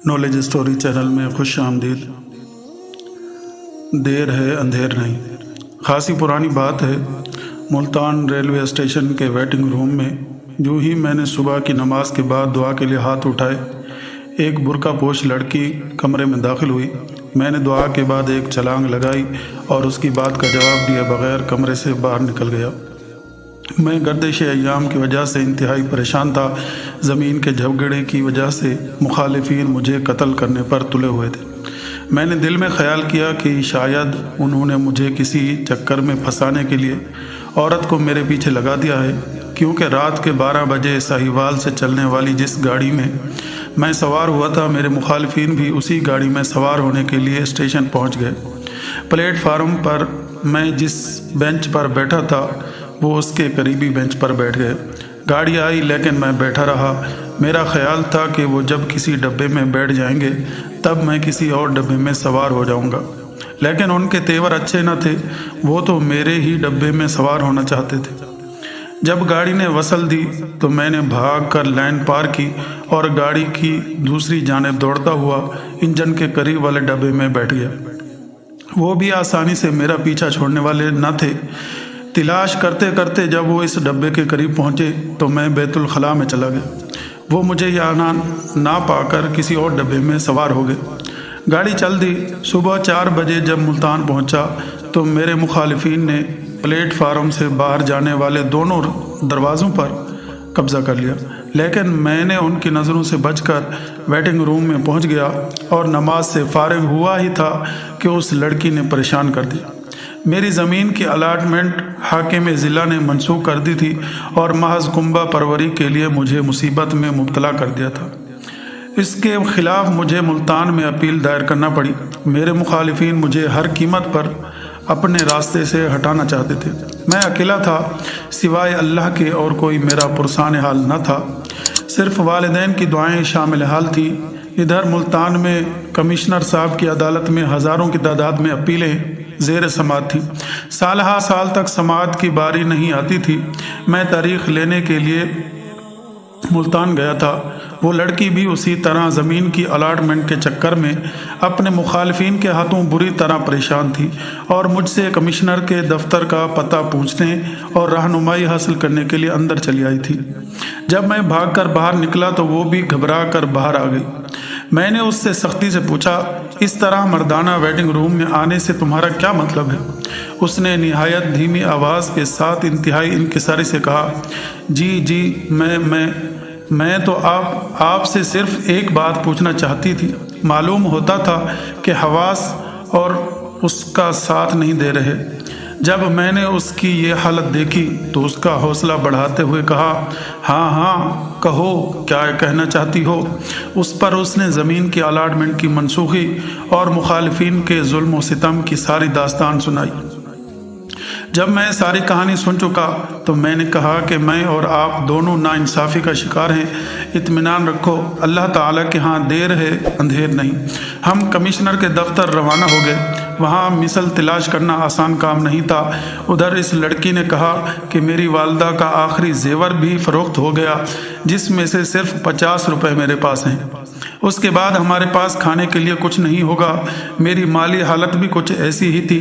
Knowledge story channel में खुश आमदीद। देर है अंधेर नहीं। खासी पुरानी बात है, मुल्तान रेलवे स्टेशन के वेटिंग रूम में यूं ही मैंने सुबह की नमाज के बाद दुआ के लिए हाथ उठाए, एक बुर्का पोश लड़की कमरे में दाखिल हुई। मैंने दुआ के बाद एक छलांग लगाई और उसकी बात का जवाब दिए बगैर कमरे से बाहर निकल गया। मैं गर्दिश अय्याम की वजह से इंतहाई परेशान था। ज़मीन के झगड़े की वजह से मुखालिफिन मुझे कत्ल करने पर तुले हुए थे। मैंने दिल में ख्याल किया कि शायद उन्होंने मुझे किसी चक्कर में फंसाने के लिए औरत को मेरे पीछे लगा दिया है, क्योंकि रात के 12 बजे साहिवाल से चलने वाली जिस गाड़ी में मैं सवार हुआ था, मेरे मुखालिफिन भी उसी गाड़ी में सवार होने के लिए स्टेशन पहुंच गए। प्लेटफार्म पर मैं जिस बेंच पर बैठा था वो उसके करीबी बेंच पर बैठ गए। गाड़ी आई लेकिन मैं बैठा रहा। मेरा ख्याल था कि वो जब किसी डब्बे में बैठ जाएंगे तब मैं किसी और डब्बे में सवार हो जाऊंगा, लेकिन उनके तेवर अच्छे न थे। वो तो मेरे ही डब्बे में सवार होना चाहते थे। जब गाड़ी ने वसल दी तो मैंने भाग कर लाइन पार की और गाड़ी की दूसरी जानिब दौड़ता हुआ इंजन के करीब वाले डब्बे में बैठ गया। वो भी आसानी से मेरा पीछा छोड़ने वाले न थे। तलाश करते करते जब वो इस डब्बे के करीब पहुंचे तो मैं बैतुल खला में चला गया। वो मुझे यहाँ ना पाकर किसी और डब्बे में सवार हो गए। गाड़ी चल दी। सुबह 4 बजे जब मुल्तान पहुंचा तो मेरे मुखालिफिन ने प्लेटफार्म से बाहर जाने वाले दोनों दरवाज़ों पर कब्ज़ा कर लिया, लेकिन मैंने उनकी नज़रों से बचकर वेटिंग रूम में पहुंच गया और नमाज से फारिग हुआ ही था कि उस लड़की ने परेशान कर दिया। मेरी ज़मीन की अलाटमेंट हाकिम ज़िला ने मनसूख कर दी थी और महज कुंबा परवरी के लिए मुझे मुसीबत में मुब्तला कर दिया था। इसके ख़िलाफ़ मुझे मुल्तान में अपील दायर करना पड़ी। मेरे मुखालिफिन मुझे हर कीमत पर अपने रास्ते से हटाना चाहते थे। मैं अकेला था, सिवाय अल्लाह के और कोई मेरा पुरसान हाल न था। सिर्फ वालिदैन की दुआएं शामिल हाल थी। इधर मुल्तान में कमिश्नर साहब की अदालत में हज़ारों की तादाद में अपीलें ज़ेर समात थी। साल तक समात की बारी नहीं आती थी। मैं तारीख लेने के लिए मुल्तान गया था। वो लड़की भी उसी तरह ज़मीन की अलाटमेंट के चक्कर में अपने मुखालिफिन के हाथों बुरी तरह परेशान थी और मुझसे कमिश्नर के दफ्तर का पता पूछने और रहनुमाई हासिल करने के लिए अंदर चली आई थी। जब मैं भागकर बाहर निकला तो वो भी घबरा कर बाहर आ गई। मैंने उससे सख्ती से पूछा, इस तरह मर्दाना वेटिंग रूम में आने से तुम्हारा क्या मतलब है? उसने निहायत धीमी आवाज़ के साथ इंतहाई इंकिसारी से कहा, जी मैं तो आपसे सिर्फ एक बात पूछना चाहती थी। मालूम होता था कि हवास और उसका साथ नहीं दे रहे। जब मैंने उसकी ये हालत देखी तो उसका हौसला बढ़ाते हुए कहा, हाँ कहो, क्या कहना चाहती हो? उस पर उसने ज़मीन की अलाटमेंट की मनसूखी और मुखालिफिन के जुल्म व सितम की सारी दास्तान सुनाई। जब मैं सारी कहानी सुन चुका तो मैंने कहा कि मैं और आप दोनों नाइंसाफ़ी का शिकार हैं। इत्मीनान रखो, अल्लाह ताला के यहाँ देर है अंधेर नहीं। हम कमिश्नर के दफ्तर रवाना हो गए। वहाँ मिसल तलाश करना आसान काम नहीं था। उधर इस लड़की ने कहा कि मेरी वालदा का आखिरी जेवर भी फ़रोख्त हो गया, जिसमें से सिर्फ 50 रुपये मेरे पास हैं। उसके बाद हमारे पास खाने के लिए कुछ नहीं होगा। मेरी माली हालत भी कुछ ऐसी ही थी,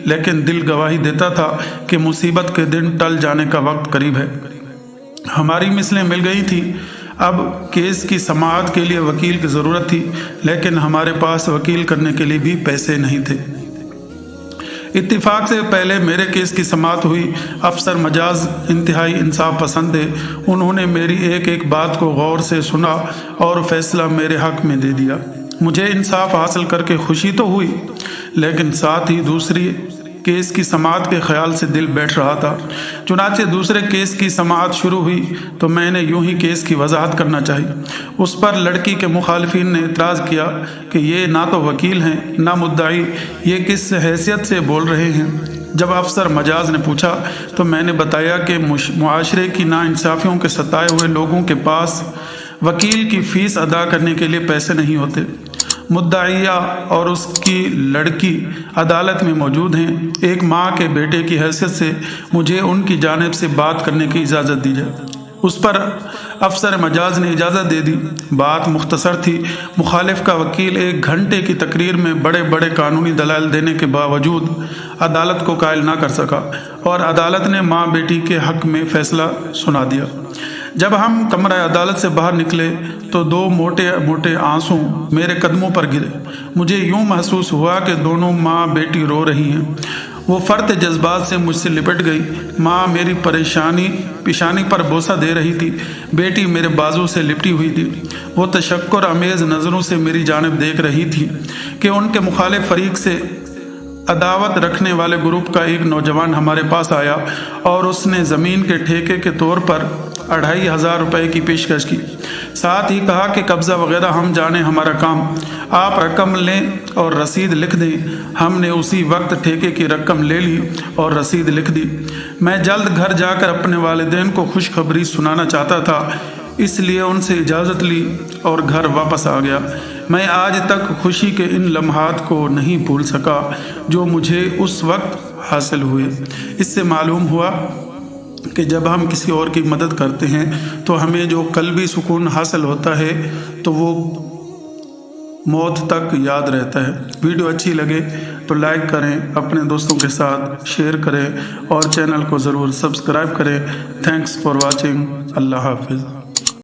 लेकिन दिल गवाही देता था कि मुसीबत के दिन टल जाने का वक्त करीब है। हमारी मिसलें मिल गई थी। अब केस की समाअत के लिए वकील की ज़रूरत थी, लेकिन हमारे पास वकील करने के लिए भी पैसे नहीं थे। इत्तिफाक से पहले मेरे केस की समाअत हुई। अफसर मजाज इंतहाई इंसाफ पसंद थे। उन्होंने मेरी एक एक बात को गौर से सुना और फैसला मेरे हक में दे दिया। मुझे इंसाफ हासिल करके खुशी तो हुई, लेकिन साथ ही दूसरी केस की समाअत के ख्याल से दिल बैठ रहा था। चुनांचे दूसरे केस की समाअत शुरू हुई तो मैंने यूं ही केस की वजाहत करना चाहिए। उस पर लड़की के मुखालिफिन ने इतराज़ किया कि ये ना तो वकील हैं ना मुद्दाई, ये किस हैसियत से बोल रहे हैं। जब अफसर मजाज ने पूछा तो मैंने बताया कि मुआशरे की नाइंसाफ़ियों के सताए हुए लोगों के पास वकील की फ़ीस अदा करने के लिए पैसे नहीं होते। मुद्दाइया और उसकी लड़की अदालत में मौजूद हैं। एक माँ के बेटे की हैसियत से मुझे उनकी जानिब से बात करने की इजाज़त दी जाए। उस पर افسر مجاز نے اجازت دے دی۔ بات مختصر تھی، مخالف کا وکیل 1 گھنٹے کی تقریر میں بڑے بڑے قانونی دلائل دینے کے باوجود عدالت کو قائل نہ کر سکا اور عدالت نے ماں بیٹی کے حق میں فیصلہ سنا دیا۔ جب ہم کمرہ عدالت سے باہر نکلے تو 2 موٹے موٹے آنسو میرے قدموں پر گرے۔ مجھے یوں محسوس ہوا کہ دونوں ماں بیٹی رو رہی ہیں۔ وہ فرط جذبات سے مجھ سے لپٹ گئی۔ ماں میری پیشانی پر بوسہ دے رہی تھی، بیٹی میرے بازو سے لپٹی ہوئی تھی۔ وہ تشکر آمیز نظروں سے میری جانب دیکھ رہی تھی کہ ان کے مخالف فریق سے عداوت رکھنے والے گروپ کا ایک نوجوان ہمارے پاس آیا اور اس نے زمین کے ٹھیکے کے طور پر 2500 روپے کی پیشکش کی۔ ساتھ ہی کہا کہ قبضہ وغیرہ ہم جانے ہمارا کام، آپ رقم لیں اور رسید لکھ دیں۔ ہم نے اسی وقت ٹھیکے کی رقم لے لی اور رسید لکھ دی۔ میں جلد گھر جا کر اپنے والدین کو خوشخبری سنانا چاہتا تھا، اس لیے ان سے اجازت لی اور گھر واپس آ گیا۔ میں آج تک خوشی کے ان لمحات کو نہیں بھول سکا جو مجھے اس وقت حاصل ہوئے۔ اس سے معلوم ہوا کہ جب ہم کسی اور کی مدد کرتے ہیں تو ہمیں جو قلبی سکون حاصل ہوتا ہے تو وہ موت تک یاد رہتا ہے۔ ویڈیو اچھی لگے تو لائک کریں، اپنے دوستوں کے ساتھ شیئر کریں اور چینل کو ضرور سبسکرائب کریں۔ Thanks for watching. اللہ حافظ۔